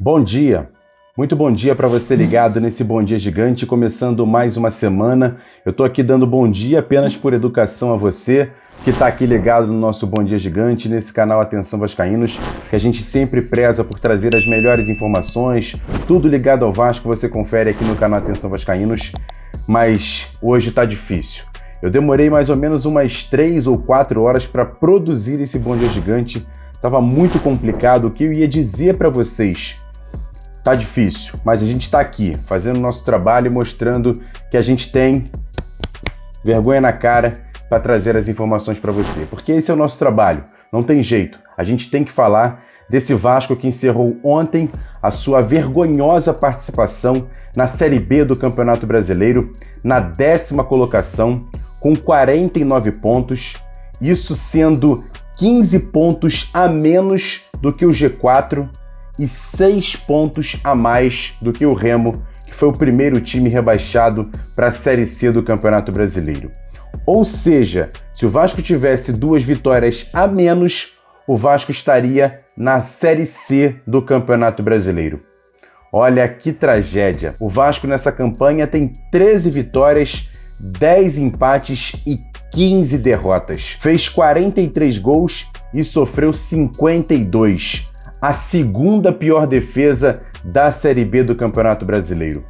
Bom dia, muito bom dia para você ligado nesse Bom Dia Gigante, começando mais uma semana. Eu estou aqui dando bom dia apenas por educação a você que está aqui ligado no nosso Bom Dia Gigante, nesse canal Atenção Vascaínos, que a gente sempre preza por trazer as melhores informações, tudo ligado ao Vasco, você confere aqui no canal Atenção Vascaínos, mas hoje está difícil. Eu demorei mais ou menos umas 3 ou 4 horas para produzir esse Bom Dia Gigante, estava muito complicado o que eu ia dizer para vocês. Tá difícil, mas a gente está aqui, fazendo o nosso trabalho e mostrando que a gente tem vergonha na cara para trazer as informações para você. Porque esse é o nosso trabalho, não tem jeito. A gente tem que falar desse Vasco que encerrou ontem a sua vergonhosa participação na Série B do Campeonato Brasileiro, na 10ª colocação, com 49 pontos, isso sendo 15 pontos a menos do que o G4, e 6 pontos a mais do que o Remo, que foi o primeiro time rebaixado para a Série C do Campeonato Brasileiro. Ou seja, se o Vasco tivesse 2 vitórias a menos, o Vasco estaria na Série C do Campeonato Brasileiro. Olha que tragédia! O Vasco nessa campanha tem 13 vitórias, 10 empates e 15 derrotas. Fez 43 gols e sofreu 52. A segunda pior defesa da Série B do Campeonato Brasileiro.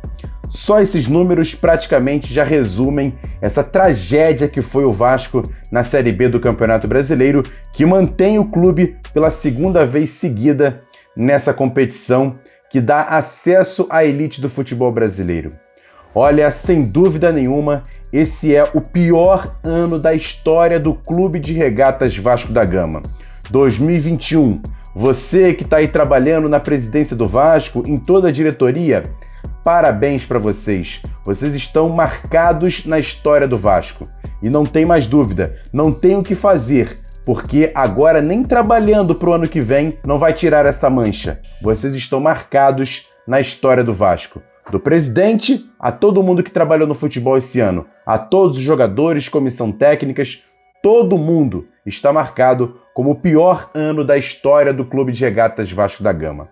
Só esses números praticamente já resumem essa tragédia que foi o Vasco na Série B do Campeonato Brasileiro, que mantém o clube pela segunda vez seguida nessa competição que dá acesso à elite do futebol brasileiro. Olha, sem dúvida nenhuma, esse é o pior ano da história do Clube de Regatas Vasco da Gama. 2021. Você que está aí trabalhando na presidência do Vasco, em toda a diretoria, parabéns para vocês. Vocês estão marcados na história do Vasco. E não tem mais dúvida, não tem o que fazer, porque agora nem trabalhando para o ano que vem não vai tirar essa mancha. Vocês estão marcados na história do Vasco. Do presidente a todo mundo que trabalhou no futebol esse ano, a todos os jogadores, comissão técnicas, todo mundo está marcado como o pior ano da história do Clube de Regatas Vasco da Gama.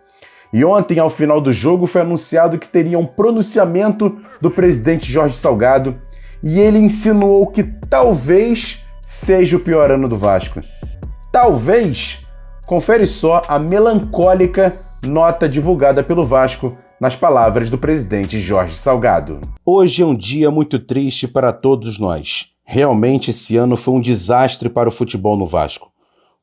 E ontem, ao final do jogo, foi anunciado que teria um pronunciamento do presidente Jorge Salgado e ele insinuou que talvez seja o pior ano do Vasco. Talvez? Confere só a melancólica nota divulgada pelo Vasco nas palavras do presidente Jorge Salgado. Hoje é um dia muito triste para todos nós. Realmente esse ano foi um desastre para o futebol no Vasco.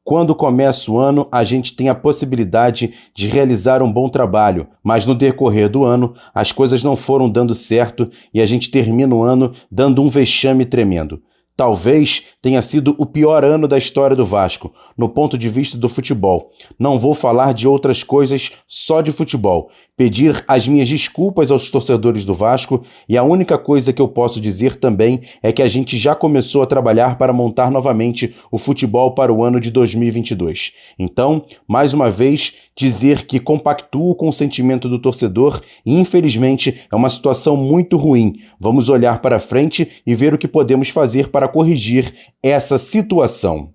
Quando começa o ano, a gente tem a possibilidade de realizar um bom trabalho, mas no decorrer do ano, as coisas não foram dando certo e a gente termina o ano dando um vexame tremendo. Talvez tenha sido o pior ano da história do Vasco, no ponto de vista do futebol. Não vou falar de outras coisas, só de futebol. Pedir as minhas desculpas aos torcedores do Vasco e a única coisa que eu posso dizer também é que a gente já começou a trabalhar para montar novamente o futebol para o ano de 2022. Então, mais uma vez, dizer que compactuo com o sentimento do torcedor e, infelizmente, é uma situação muito ruim. Vamos olhar para frente e ver o que podemos fazer para corrigir essa situação.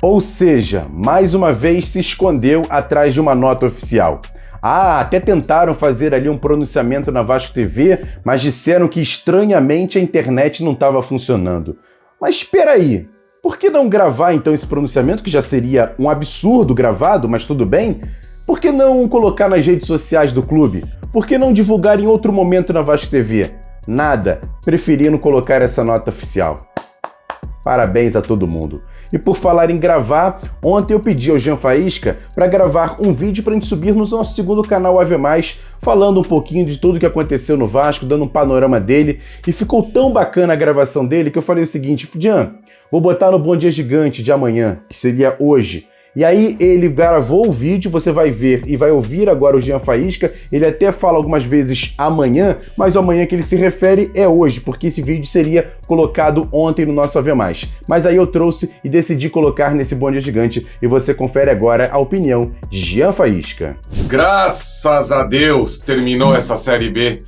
Ou seja, mais uma vez se escondeu atrás de uma nota oficial. Até tentaram fazer ali um pronunciamento na Vasco TV, mas disseram que estranhamente a internet não estava funcionando. Mas espera aí, por que não gravar então esse pronunciamento, que já seria um absurdo gravado, mas tudo bem? Por que não colocar nas redes sociais do clube? Por que não divulgar em outro momento na Vasco TV? Nada, preferindo colocar essa nota oficial. Parabéns a todo mundo. E por falar em gravar, ontem eu pedi ao Jean Faísca para gravar um vídeo para a gente subir no nosso segundo canal AV+, falando um pouquinho de tudo que aconteceu no Vasco, dando um panorama dele, e ficou tão bacana a gravação dele que eu falei o seguinte: Jean, vou botar no Bom Dia Gigante de amanhã, que seria hoje. E aí ele gravou o vídeo, você vai ver e vai ouvir agora o Jean Faísca, ele até fala algumas vezes amanhã, mas o amanhã que ele se refere é hoje, porque esse vídeo seria colocado ontem no nosso AV+. Mas aí eu trouxe e decidi colocar nesse Bom Dia Gigante e você confere agora a opinião de Jean Faísca. Graças a Deus terminou essa Série B,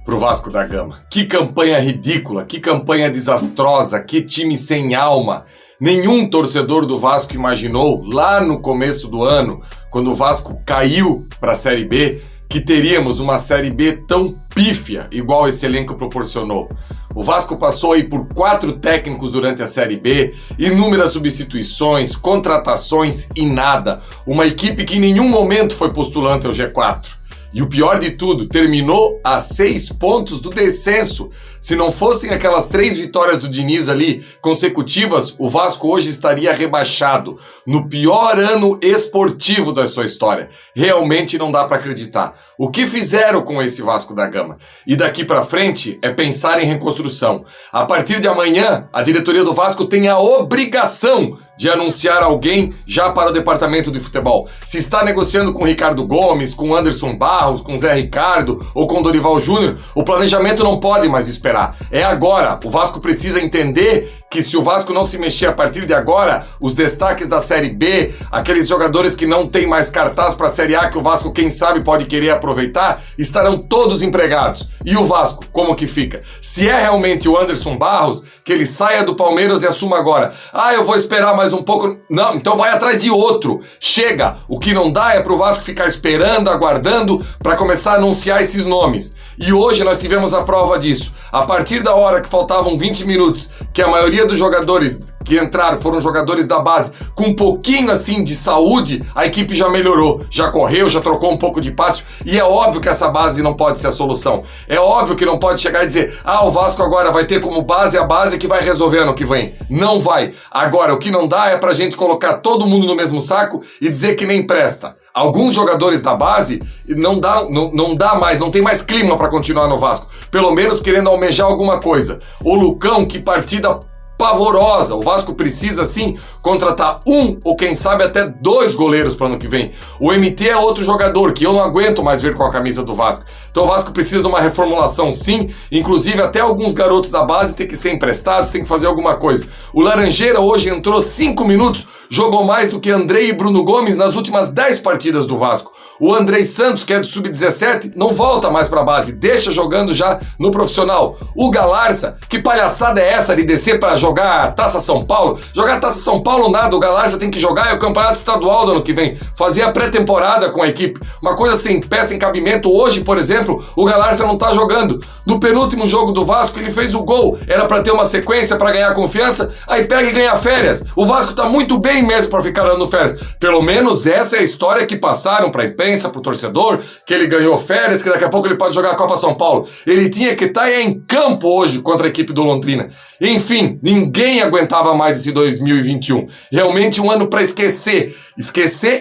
pro Vasco da Gama. Que campanha ridícula, que campanha desastrosa, que time sem alma. Nenhum torcedor do Vasco imaginou, lá no começo do ano, quando o Vasco caiu para a Série B, que teríamos uma Série B tão pífia, igual esse elenco proporcionou. O Vasco passou aí por 4 técnicos durante a Série B, inúmeras substituições, contratações e nada. Uma equipe que em nenhum momento foi postulante ao G4. E o pior de tudo, terminou a 6 pontos do descenso. Se não fossem aquelas 3 vitórias do Diniz ali consecutivas, o Vasco hoje estaria rebaixado, no pior ano esportivo da sua história. Realmente não dá para acreditar. O que fizeram com esse Vasco da Gama? E daqui para frente é pensar em reconstrução. A partir de amanhã, a diretoria do Vasco tem a obrigação de anunciar alguém já para o departamento de futebol. Se está negociando com Ricardo Gomes, com Anderson Barros, com Zé Ricardo ou com Dorival Júnior, o planejamento não pode mais esperar. É agora. O Vasco precisa entender que se o Vasco não se mexer a partir de agora, os destaques da Série B, aqueles jogadores que não têm mais cartaz para a Série A que o Vasco, quem sabe, pode querer aproveitar, estarão todos empregados. E o Vasco, como que fica? Se é realmente o Anderson Barros, que ele saia do Palmeiras e assuma agora. Eu vou esperar mais um pouco. Não, então vai atrás de outro. Chega. O que não dá é pro Vasco ficar esperando, aguardando para começar a anunciar esses nomes. E hoje nós tivemos a prova disso. A partir da hora que faltavam 20 minutos, que a maioria dos jogadores que entraram foram jogadores da base com um pouquinho assim de saúde, a equipe já melhorou, já correu, já trocou um pouco de passe, e é óbvio que essa base não pode ser a solução. É óbvio que não pode chegar e dizer, o Vasco agora vai ter como base a base que vai resolver ano que vem. Não vai. Agora, o que não dá é pra gente colocar todo mundo no mesmo saco e dizer que nem presta. Alguns jogadores da base não dá mais, não tem mais clima para continuar no Vasco. Pelo menos querendo almejar alguma coisa. O Lucão, que partida pavorosa. O Vasco precisa, sim, contratar um ou quem sabe até 2 goleiros para o ano que vem. O MT é outro jogador que eu não aguento mais ver com a camisa do Vasco. Então o Vasco precisa de uma reformulação, sim. Inclusive até alguns garotos da base tem que ser emprestados, tem que fazer alguma coisa. O Laranjeira hoje entrou 5 minutos, jogou mais do que Andrei e Bruno Gomes nas últimas 10 partidas do Vasco. O Andrei Santos, que é do Sub-17, não volta mais para a base, deixa jogando já no profissional. O Galarza, que palhaçada é essa de descer para jogar a Taça São Paulo? Jogar a Taça São Paulo nada, o Galarza tem que jogar o Campeonato Estadual do ano que vem, fazer a pré-temporada com a equipe. Uma coisa sem pé, sem cabimento. Hoje, por exemplo, o Galarza não tá jogando. No penúltimo jogo do Vasco, ele fez o gol. Era para ter uma sequência, para ganhar confiança, aí pega e ganha férias. O Vasco tá muito bem mesmo para ficar dando férias. Pelo menos essa é a história que passaram para a imprensa, pro torcedor, que ele ganhou férias, que daqui a pouco ele pode jogar a Copa São Paulo. Ele tinha que estar em campo hoje contra a equipe do Londrina. Enfim, ninguém aguentava mais esse 2021. Realmente um ano para esquecer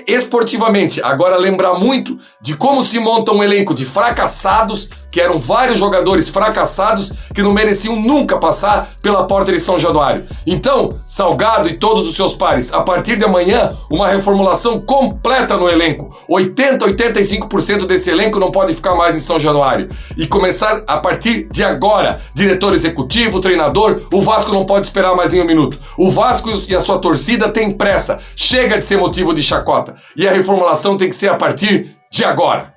esportivamente. Agora lembrar muito de como se monta um elenco de fracassados, que eram vários jogadores fracassados que não mereciam nunca passar pela porta de São Januário. Então, Salgado e todos os seus pares, a partir de amanhã, uma reformulação completa no elenco. 85% desse elenco não pode ficar mais em São Januário. E começar a partir de agora. Diretor executivo, treinador, o Vasco não pode esperar mais nenhum minuto. O Vasco e a sua torcida têm pressa. Chega de ser motivo de chacota. E a reformulação tem que ser a partir de agora.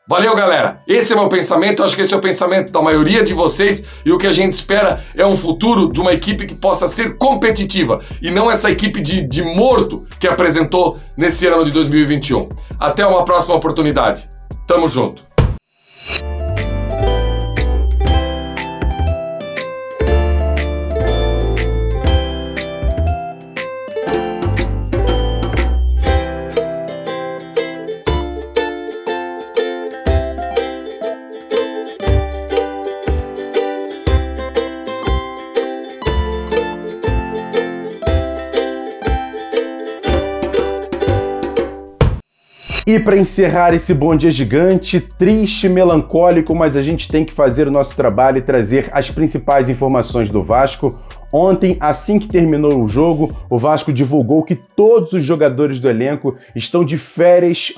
Valeu, galera! Esse é meu pensamento, acho que esse é o pensamento da maioria de vocês, e o que a gente espera é um futuro de uma equipe que possa ser competitiva, e não essa equipe de morto que apresentou nesse ano de 2021. Até uma próxima oportunidade. Tamo junto! E para encerrar esse Bom Dia Gigante, triste, melancólico, mas a gente tem que fazer o nosso trabalho e trazer as principais informações do Vasco. Ontem, assim que terminou o jogo, o Vasco divulgou que todos os jogadores do elenco estão de férias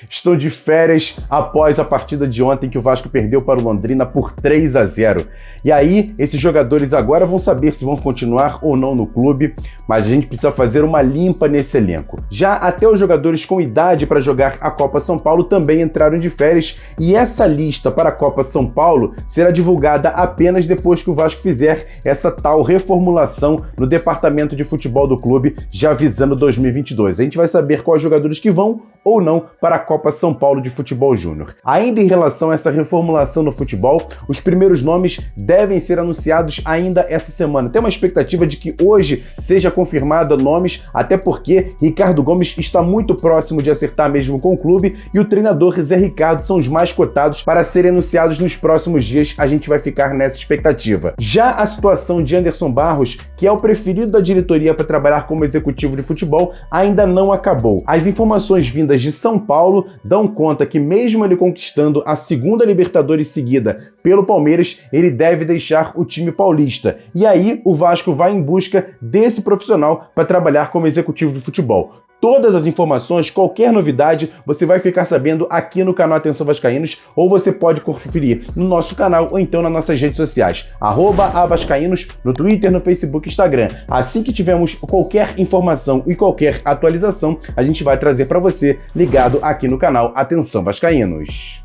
Estão de férias após a partida de ontem que o Vasco perdeu para o Londrina por 3-0. E aí, esses jogadores agora vão saber se vão continuar ou não no clube, mas a gente precisa fazer uma limpa nesse elenco. Já até os jogadores com idade para jogar a Copa São Paulo também entraram de férias e essa lista para a Copa São Paulo será divulgada apenas depois que o Vasco fizer essa tal reformulação no departamento de futebol do clube, já visando 2022. A gente vai saber quais jogadores que vão ou não para a Copa São Paulo de Futebol Júnior. Ainda em relação a essa reformulação no futebol, os primeiros nomes devem ser anunciados ainda essa semana. Tem uma expectativa de que hoje seja confirmada nomes, até porque Ricardo Gomes está muito próximo de acertar mesmo com o clube e o treinador Zé Ricardo são os mais cotados para serem anunciados nos próximos dias. A gente vai ficar nessa expectativa. Já a situação de Anderson Barros, que é o preferido da diretoria para trabalhar como executivo de futebol, ainda não acabou. As informações vindas de São Paulo dão conta que mesmo ele conquistando a segunda Libertadores seguida pelo Palmeiras, ele deve deixar o time paulista. E aí o Vasco vai em busca desse profissional para trabalhar como executivo de futebol. Todas as informações, qualquer novidade, você vai ficar sabendo aqui no canal Atenção Vascaínos, ou você pode conferir no nosso canal ou então nas nossas redes sociais, @avascaínos, no Twitter, no Facebook e Instagram. Assim que tivermos qualquer informação e qualquer atualização, a gente vai trazer para você ligado aqui no canal Atenção Vascaínos.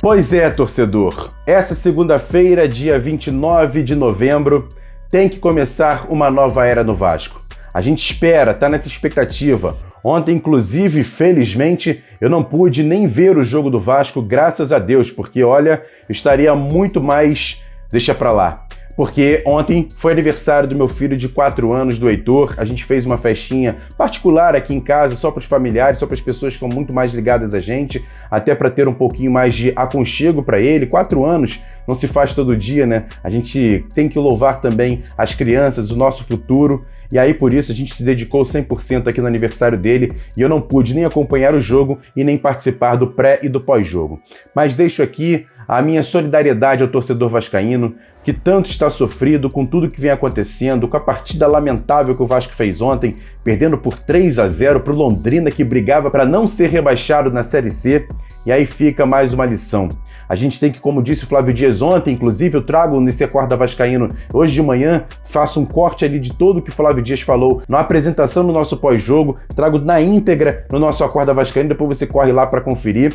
Pois é, torcedor, essa segunda-feira, dia 29 de novembro, tem que começar uma nova era no Vasco. A gente espera, tá nessa expectativa. Ontem, inclusive, felizmente, eu não pude nem ver o jogo do Vasco, graças a Deus, porque, olha, eu estaria muito mais... Deixa pra lá. Porque ontem foi aniversário do meu filho de 4 anos, do Heitor. A gente fez uma festinha particular aqui em casa, só para os familiares, só para as pessoas que são muito mais ligadas a gente, até para ter um pouquinho mais de aconchego para ele. 4 anos não se faz todo dia, né? A gente tem que louvar também as crianças, o nosso futuro. E aí, por isso, a gente se dedicou 100% aqui no aniversário dele e eu não pude nem acompanhar o jogo e nem participar do pré e do pós-jogo. Mas deixo aqui a minha solidariedade ao torcedor vascaíno, que tanto está sofrido com tudo que vem acontecendo, com a partida lamentável que o Vasco fez ontem, perdendo por 3-0 para o Londrina, que brigava para não ser rebaixado na Série C. E aí fica mais uma lição. A gente tem que, como disse o Flávio Dias ontem, inclusive eu trago nesse Acorda Vascaíno hoje de manhã, faço um corte ali de tudo que o Flávio Dias falou na apresentação do nosso pós-jogo, trago na íntegra no nosso Acorda Vascaíno, depois você corre lá para conferir.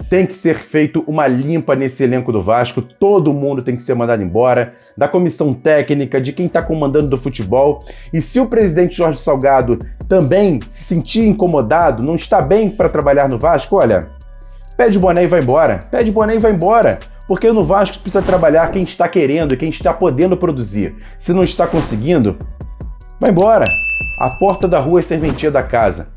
Tem que ser feito uma limpa nesse elenco do Vasco, todo mundo tem que ser mandado embora, da comissão técnica, de quem está comandando do futebol. E se o presidente Jorge Salgado também se sentir incomodado, não está bem para trabalhar no Vasco, olha, pede o boné e vai embora, pede o boné e vai embora. Porque no Vasco precisa trabalhar quem está querendo, quem está podendo produzir. Se não está conseguindo, vai embora. A porta da rua é serventia da casa.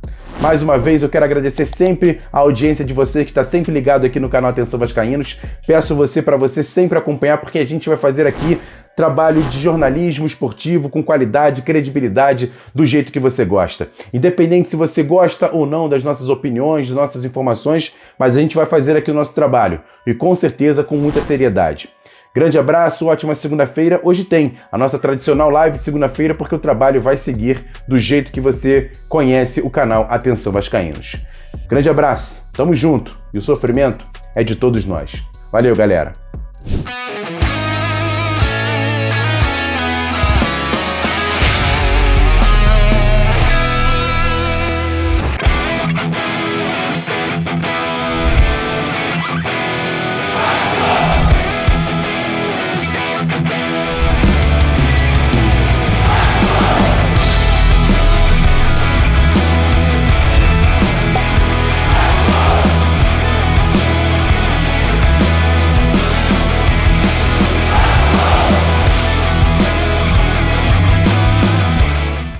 Mais uma vez, eu quero agradecer sempre a audiência de você que está sempre ligado aqui no canal Atenção Vascaínos. Peço para você sempre acompanhar, porque a gente vai fazer aqui trabalho de jornalismo esportivo com qualidade, credibilidade, do jeito que você gosta. Independente se você gosta ou não das nossas opiniões, das nossas informações, mas a gente vai fazer aqui o nosso trabalho, e com certeza com muita seriedade. Grande abraço, ótima segunda-feira. Hoje tem a nossa tradicional live de segunda-feira, porque o trabalho vai seguir do jeito que você conhece o canal Atenção Vascaínos. Grande abraço, tamo junto, e o sofrimento é de todos nós. Valeu, galera!